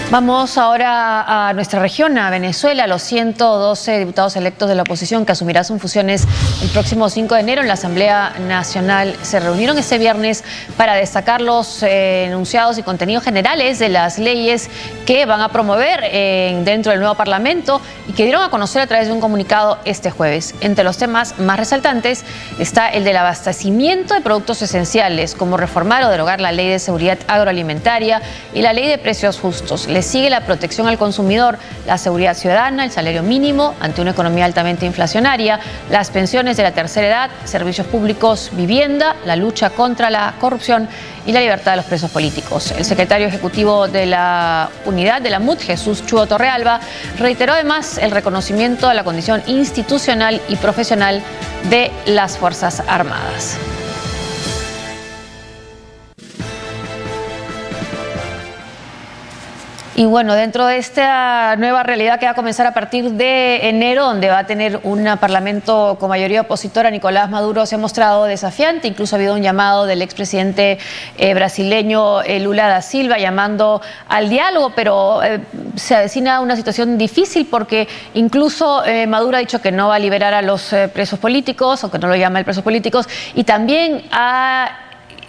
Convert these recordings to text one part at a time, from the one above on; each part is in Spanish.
Vamos ahora a nuestra región, a Venezuela. Los 112 diputados electos de la oposición que asumirán sus funciones el próximo 5 de enero en la Asamblea Nacional se reunieron este viernes para destacar los enunciados y contenidos generales de las leyes que van a promover dentro del nuevo Parlamento y que dieron a conocer a través de un comunicado este jueves. Entre los temas más resaltantes está el del abastecimiento de productos esenciales, como reformar o derogar la Ley de Seguridad Agroalimentaria y la Ley de Precios Justos. Le sigue la protección al consumidor, la seguridad ciudadana, el salario mínimo ante una economía altamente inflacionaria, las pensiones de la tercera edad, servicios públicos, vivienda, la lucha contra la corrupción y la libertad de los presos políticos. El secretario ejecutivo de la unidad de la MUD, Jesús Chuo Torrealba, reiteró además el reconocimiento a la condición institucional y profesional de las Fuerzas Armadas. Y bueno, dentro de esta nueva realidad que va a comenzar a partir de enero, donde va a tener un parlamento con mayoría opositora, Nicolás Maduro se ha mostrado desafiante. Incluso ha habido un llamado del expresidente brasileño Lula da Silva llamando al diálogo, pero se avecina una situación difícil porque incluso Maduro ha dicho que no va a liberar a los presos políticos, aunque no lo llama el presos políticos, y también ha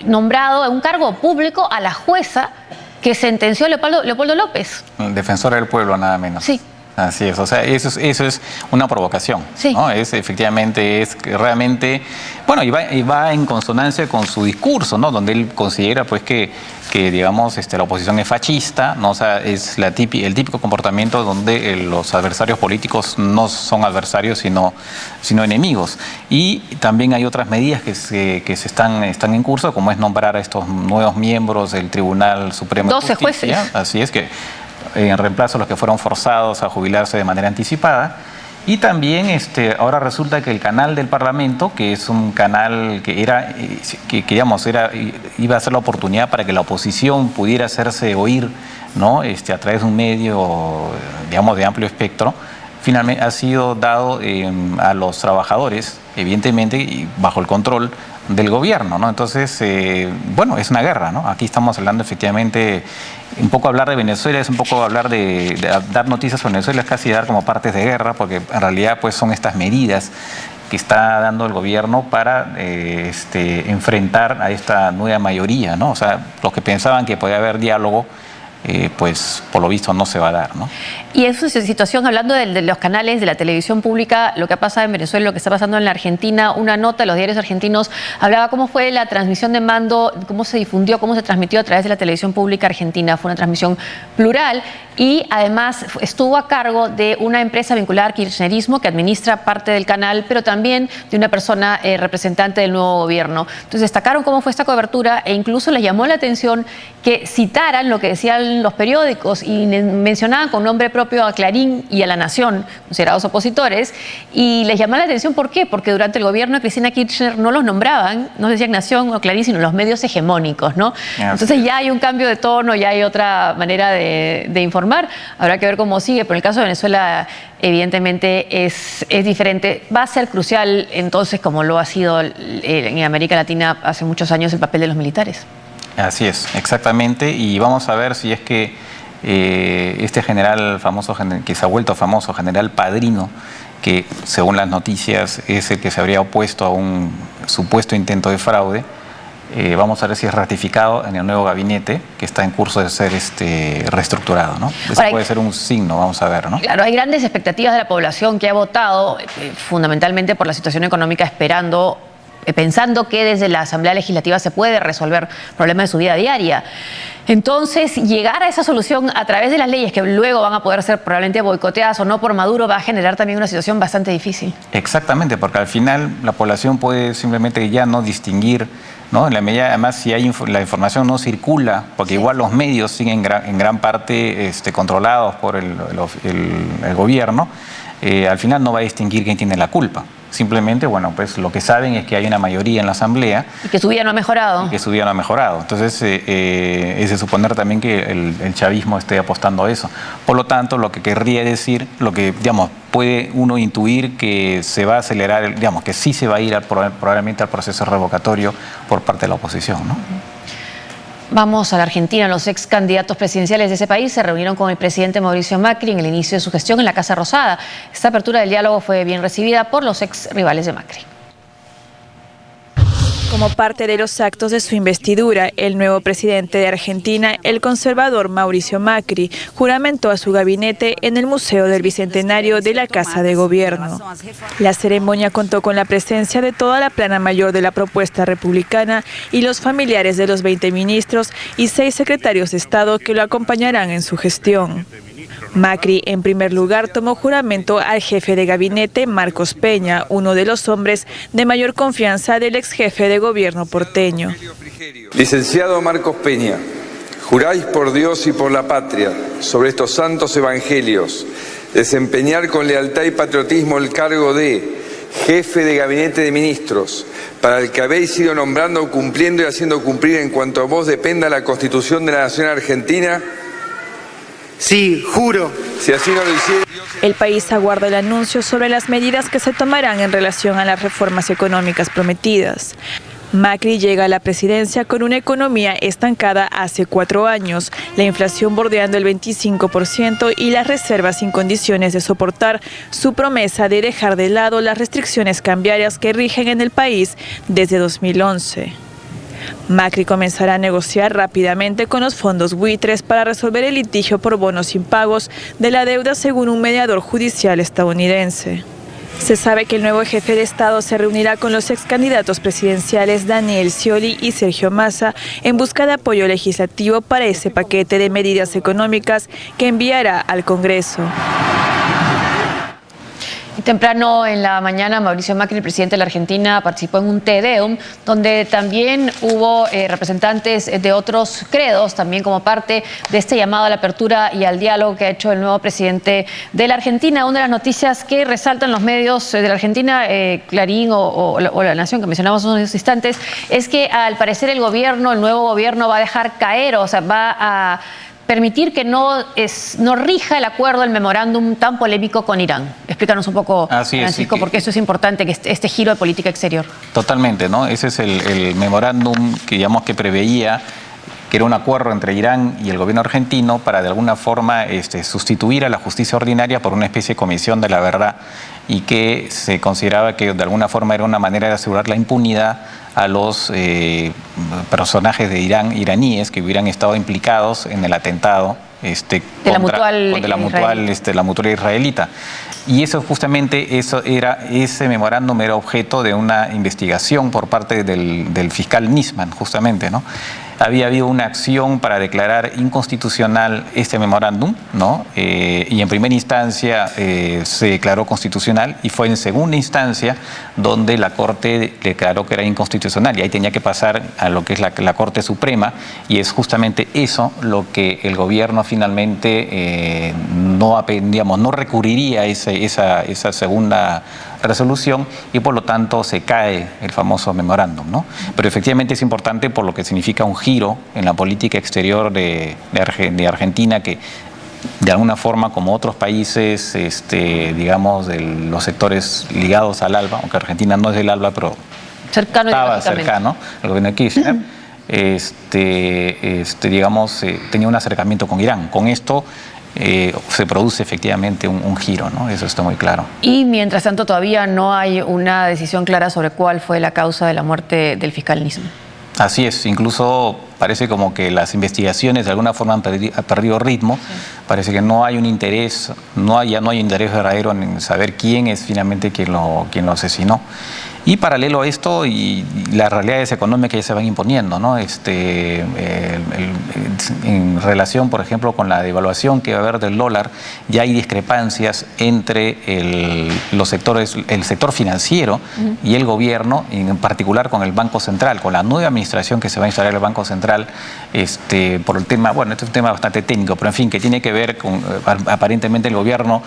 nombrado en un cargo público a la jueza que sentenció a Leopoldo López. Defensora del pueblo, nada menos. Sí. Así es, o sea, eso es una provocación, sí, ¿no? Efectivamente, es realmente, bueno, y va en consonancia con su discurso, ¿no? Donde él considera, pues, que digamos, la oposición es fascista, ¿no? O sea, es el típico comportamiento donde los adversarios políticos no son adversarios, sino enemigos. Y también hay otras medidas que están en curso, como es nombrar a estos nuevos miembros del Tribunal Supremo de Justicia. 12 jueces. Así es, que en reemplazo a los que fueron forzados a jubilarse de manera anticipada. Y también ahora resulta que el canal del Parlamento, que es un canal que iba a ser la oportunidad para que la oposición pudiera hacerse oír, ¿no? A través de un medio, digamos, de amplio espectro, finalmente ha sido dado a los trabajadores, evidentemente, y bajo el control del gobierno, ¿no? Entonces, bueno, es una guerra, ¿no? Aquí estamos hablando efectivamente, un poco hablar de Venezuela es un poco hablar de dar noticias sobre Venezuela, es casi dar como partes de guerra, porque en realidad pues son estas medidas que está dando el gobierno para enfrentar a esta nueva mayoría, ¿no? O sea, los que pensaban que podía haber diálogo, pues por lo visto no se va a dar, ¿no? Y esa situación, hablando de los canales de la televisión pública, lo que ha pasado en Venezuela, lo que está pasando en la Argentina, una nota de los diarios argentinos hablaba cómo fue la transmisión de mando, cómo se difundió, cómo se transmitió a través de la televisión pública argentina. Fue una transmisión plural y además estuvo a cargo de una empresa vinculada al kirchnerismo que administra parte del canal, pero también de una persona representante del nuevo gobierno. Entonces destacaron cómo fue esta cobertura e incluso les llamó la atención que citaran lo que decían los periódicos y mencionaban con nombre propio a Clarín y a La Nación, considerados opositores, y les llamó la atención. ¿Por qué? Porque durante el gobierno de Cristina Kirchner no los nombraban, no decían Nación o Clarín, sino los medios hegemónicos, ¿no? Entonces ya hay un cambio de tono, ya hay otra manera de informar. Habrá que ver cómo sigue, pero en el caso de Venezuela evidentemente es diferente. Va a ser crucial entonces, como lo ha sido en América Latina hace muchos años, el papel de los militares. Así es, exactamente, y vamos a ver si es que este general famoso, que se ha vuelto famoso, general Padrino, que según las noticias es el que se habría opuesto a un supuesto intento de fraude, vamos a ver si es ratificado en el nuevo gabinete que está en curso de ser reestructurado, ¿no? Eso puede ser un signo, vamos a ver, ¿no? Claro, hay grandes expectativas de la población que ha votado fundamentalmente por la situación económica, pensando que desde la Asamblea Legislativa se puede resolver problemas de su vida diaria. Entonces, llegar a esa solución a través de las leyes que luego van a poder ser probablemente boicoteadas o no por Maduro va a generar también una situación bastante difícil. Exactamente, porque al final la población puede simplemente ya no distinguir, ¿no? En la medida, además, si la información no circula, porque igual los medios siguen en gran parte controlados por el gobierno, al final no va a distinguir quién tiene la culpa. Simplemente, bueno, pues lo que saben es que hay una mayoría en la Asamblea. Y que su vida no ha mejorado. Y que su vida no ha mejorado. Entonces, es de suponer también que el chavismo esté apostando a eso. Por lo tanto, lo que querría decir, lo que, digamos, puede uno intuir que se va a acelerar, digamos, que sí se va a ir probablemente al proceso revocatorio por parte de la oposición, ¿no? Vamos a la Argentina. Los ex candidatos presidenciales de ese país se reunieron con el presidente Mauricio Macri en el inicio de su gestión en la Casa Rosada. Esta apertura del diálogo fue bien recibida por los ex rivales de Macri. Como parte de los actos de su investidura, el nuevo presidente de Argentina, el conservador Mauricio Macri, juramentó a su gabinete en el Museo del Bicentenario de la Casa de Gobierno. La ceremonia contó con la presencia de toda la plana mayor de la propuesta republicana y los familiares de los 20 ministros y 6 secretarios de Estado que lo acompañarán en su gestión. Macri, en primer lugar, tomó juramento al jefe de gabinete, Marcos Peña, uno de los hombres de mayor confianza del ex jefe de gobierno porteño. Licenciado Marcos Peña, juráis por Dios y por la patria, sobre estos santos evangelios, desempeñar con lealtad y patriotismo el cargo de jefe de gabinete de ministros, para el que habéis ido nombrando, cumpliendo y haciendo cumplir en cuanto a vos dependa la Constitución de la Nación Argentina. Sí, juro. Si así no lo hiciera... El país aguarda el anuncio sobre las medidas que se tomarán en relación a las reformas económicas prometidas. Macri llega a la presidencia con una economía estancada hace 4 años, la inflación bordeando el 25% y las reservas sin condiciones de soportar su promesa de dejar de lado las restricciones cambiarias que rigen en el país desde 2011. Macri comenzará a negociar rápidamente con los fondos buitres para resolver el litigio por bonos impagos de la deuda, según un mediador judicial estadounidense. Se sabe que el nuevo jefe de Estado se reunirá con los ex candidatos presidenciales Daniel Scioli y Sergio Massa en busca de apoyo legislativo para ese paquete de medidas económicas que enviará al Congreso. Temprano en la mañana, Mauricio Macri, el presidente de la Argentina, participó en un Te Deum, donde también hubo representantes de otros credos, también como parte de este llamado a la apertura y al diálogo que ha hecho el nuevo presidente de la Argentina. Una de las noticias que resaltan los medios de la Argentina, Clarín o La Nación, que mencionamos hace unos instantes, es que al parecer el nuevo gobierno va a dejar caer, o sea, va a permitir que no rija el acuerdo, el memorándum tan polémico con Irán. Explícanos un poco, Francisco, sí, porque esto es importante, que este giro de política exterior. Totalmente, ¿no? Ese es el memorándum que, digamos, que preveía que era un acuerdo entre Irán y el gobierno argentino para de alguna forma sustituir a la justicia ordinaria por una especie de comisión de la verdad, y que se consideraba que de alguna forma era una manera de asegurar la impunidad a los personajes de iraníes que hubieran estado implicados en el atentado la mutual israelita. Y eso justamente, ese memorándum era objeto de una investigación por parte del fiscal Nisman, justamente, ¿no? Había habido una acción para declarar inconstitucional este memorándum, ¿no? Y en primera instancia se declaró constitucional, y fue en segunda instancia donde la Corte declaró que era inconstitucional, y ahí tenía que pasar a lo que es la Corte Suprema, y es justamente eso lo que el gobierno finalmente no recurriría a esa segunda resolución, y por lo tanto se cae el famoso memorándum, ¿no? Pero efectivamente es importante por lo que significa un giro en la política exterior de Argentina, que de alguna forma, como otros países, digamos, de los sectores ligados al ALBA, aunque Argentina no es del ALBA, pero estaba cercano al gobierno de Kirchner, digamos, tenía un acercamiento con Irán. Con esto se produce efectivamente un giro, ¿no? Eso está muy claro. Y mientras tanto todavía no hay una decisión clara sobre cuál fue la causa de la muerte del fiscal Nisman. Así es, incluso parece como que las investigaciones de alguna forma han perdido ritmo. Sí. Parece que no hay un interés, ya no hay interés verdadero en saber quién es finalmente quien lo asesinó. Y paralelo a esto, y las realidades económicas ya se van imponiendo, ¿no? En relación, por ejemplo, con la devaluación que va a haber del dólar, ya hay discrepancias entre el sector financiero y el gobierno, en particular con el Banco Central, con la nueva administración que se va a instalar el Banco Central, por el tema, bueno, este es un tema bastante técnico, pero en fin, que tiene que ver con, aparentemente el gobierno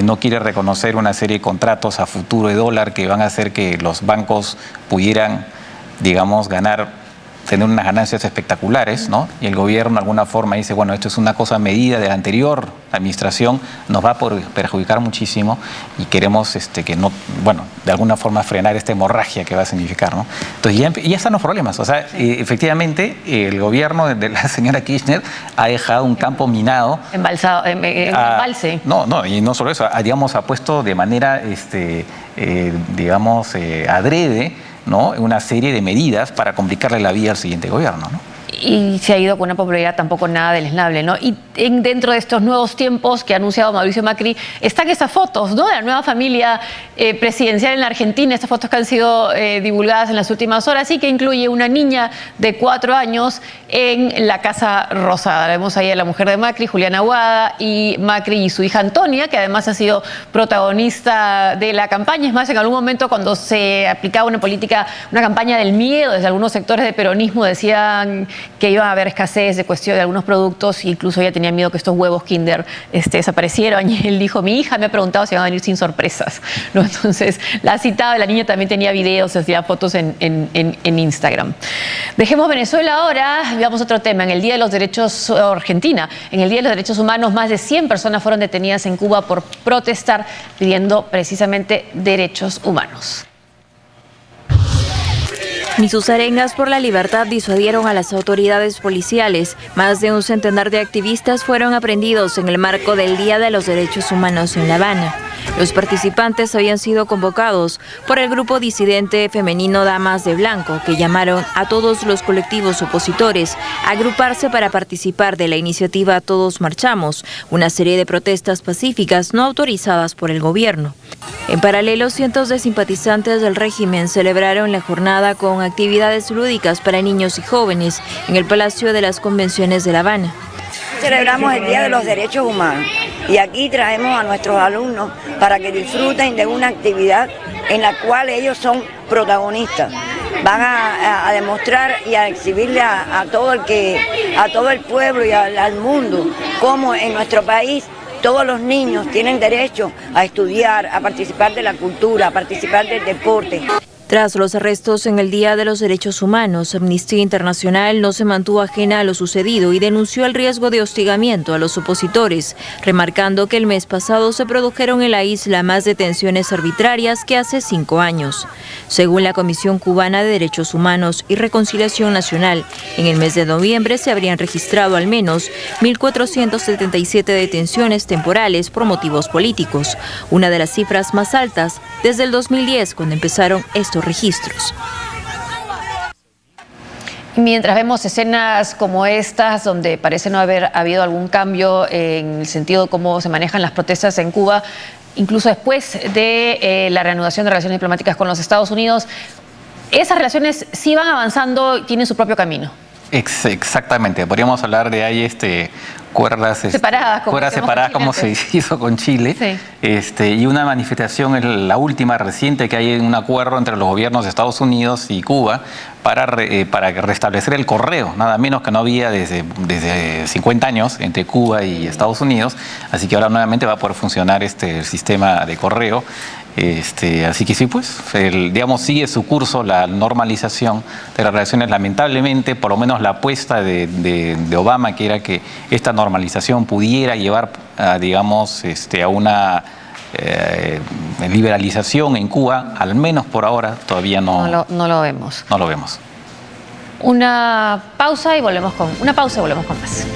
no quiere reconocer una serie de contratos a futuro de dólar que van a hacer que los bancos pudieran, digamos, ganar tener unas ganancias espectaculares, ¿no? Y el gobierno de alguna forma dice, bueno, esto es una cosa medida de la anterior administración, nos va a perjudicar muchísimo y queremos que no, bueno, de alguna forma frenar esta hemorragia que va a significar, ¿no? Entonces ya están los problemas. O sea, efectivamente, el gobierno de la señora Kirchner ha dejado un campo minado. Embalsado, embalse. No, y no solo eso, digamos, ha puesto de manera, digamos, adrede, ¿no?, una serie de medidas para complicarle la vida al siguiente gobierno, ¿no? Y se ha ido con una popularidad tampoco nada deleznable, ¿no? Y dentro de estos nuevos tiempos que ha anunciado Mauricio Macri, están estas fotos, ¿no?, de la nueva familia presidencial en la Argentina, estas fotos que han sido divulgadas en las últimas horas y que incluye una niña de 4 años en la Casa Rosada. Vemos ahí a la mujer de Macri, Juliana Aguada, y Macri y su hija Antonia, que además ha sido protagonista de la campaña. Es más, en algún momento cuando se aplicaba una política, una campaña del miedo, desde algunos sectores de peronismo decían que iba a haber escasez de cuestión de algunos productos, incluso ella tenía miedo que estos huevos Kinder desaparecieran, y él dijo, mi hija me ha preguntado si van a venir sin sorpresas, ¿no? Entonces la citaba, la niña también tenía videos, hacía fotos en Instagram. Dejemos Venezuela ahora, veamos otro tema. En el Día de los Derechos, Argentina, en el Día de los Derechos Humanos, más de 100 personas fueron detenidas en Cuba por protestar pidiendo precisamente derechos humanos. Ni sus arengas por la libertad disuadieron a las autoridades policiales. Más de un centenar de activistas fueron aprehendidos en el marco del Día de los Derechos Humanos en La Habana. Los participantes habían sido convocados por el grupo disidente femenino Damas de Blanco, que llamaron a todos los colectivos opositores a agruparse para participar de la iniciativa Todos Marchamos, una serie de protestas pacíficas no autorizadas por el gobierno. En paralelo, cientos de simpatizantes del régimen celebraron la jornada con actividades lúdicas para niños y jóvenes en el Palacio de las Convenciones de La Habana. Celebramos el Día de los Derechos Humanos y aquí traemos a nuestros alumnos para que disfruten de una actividad en la cual ellos son protagonistas. Van a demostrar y a exhibirle a todo el pueblo y al mundo cómo en nuestro país todos los niños tienen derecho a estudiar, a participar de la cultura, a participar del deporte. Tras los arrestos en el Día de los Derechos Humanos, Amnistía Internacional no se mantuvo ajena a lo sucedido y denunció el riesgo de hostigamiento a los opositores, remarcando que el mes pasado se produjeron en la isla más detenciones arbitrarias que hace 5 años. Según la Comisión Cubana de Derechos Humanos y Reconciliación Nacional, en el mes de noviembre se habrían registrado al menos 1.477 detenciones temporales por motivos políticos, una de las cifras más altas desde el 2010, cuando empezaron estos registros. Mientras vemos escenas como estas, donde parece no haber habido algún cambio en el sentido de cómo se manejan las protestas en Cuba, incluso después de la reanudación de relaciones diplomáticas con los Estados Unidos, esas relaciones sí van avanzando y tienen su propio camino. Exactamente, podríamos hablar de ahí cuerdas separadas como se hizo con Chile, sí. Y una manifestación, la última reciente, que hay un acuerdo entre los gobiernos de Estados Unidos y Cuba para restablecer el correo, nada menos que no había desde 50 años entre Cuba y Estados Unidos, así que ahora nuevamente va a poder funcionar el sistema de correo. Así que sí, pues, digamos, sigue su curso la normalización de las relaciones. Lamentablemente, por lo menos la apuesta de Obama, que era que esta normalización pudiera llevar, digamos, a una liberalización en Cuba, al menos por ahora, todavía no lo vemos. Una pausa y volvemos con más.